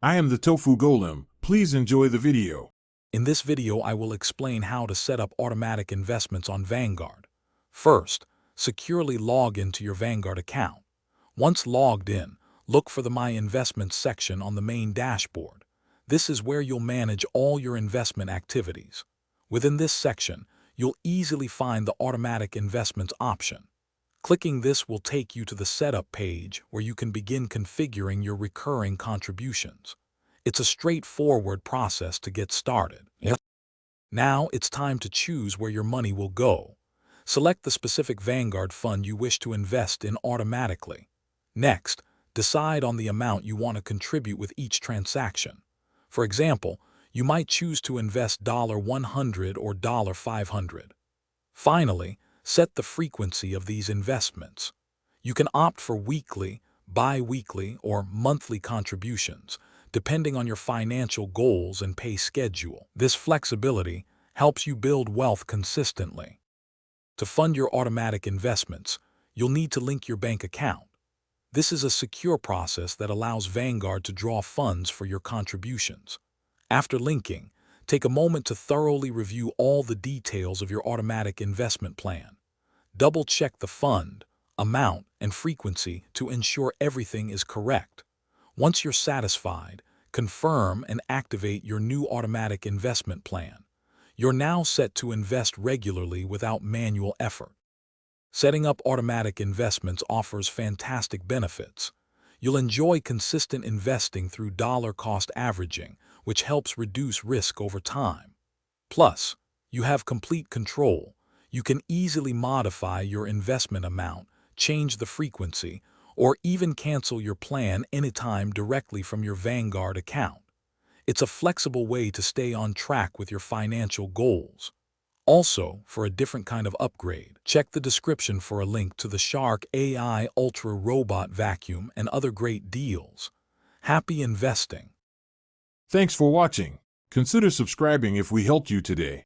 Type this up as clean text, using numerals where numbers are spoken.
I am the Tofu Golem. Please enjoy the video. In this video, I will explain how to set up automatic investments on Vanguard. First, securely log into your Vanguard account. Once logged in, look for the My Investments section on the main dashboard. This is where you'll manage all your investment activities. Within this section, you'll easily find the Automatic Investments option. Clicking this will take you to the Setup page where you can begin configuring your recurring contributions. It's a straightforward process to get started. Now it's time to choose where your money will go. Select the specific Vanguard fund you wish to invest in automatically. Next, decide on the amount you want to contribute with each transaction. For example, you might choose to invest $100 or $500. Finally, set the frequency of these investments. You can opt for weekly, bi-weekly, or monthly contributions, depending on your financial goals and pay schedule. This flexibility helps you build wealth consistently. To fund your automatic investments, you'll need to link your bank account. This is a secure process that allows Vanguard to draw funds for your contributions. After linking, take a moment to thoroughly review all the details of your automatic investment plan. Double-check the fund, amount, and frequency to ensure everything is correct. Once you're satisfied, confirm and activate your new automatic investment plan. You're now set to invest regularly without manual effort. Setting up automatic investments offers fantastic benefits. You'll enjoy consistent investing through dollar-cost averaging, which helps reduce risk over time. Plus, you have complete control. You can easily modify your investment amount, change the frequency, or even cancel your plan anytime directly from your Vanguard account. It's a flexible way to stay on track with your financial goals. Also, for a different kind of upgrade, check the description for a link to the Shark AI Ultra Robot Vacuum and other great deals. Happy investing! Thanks for watching. Consider subscribing if we helped you today.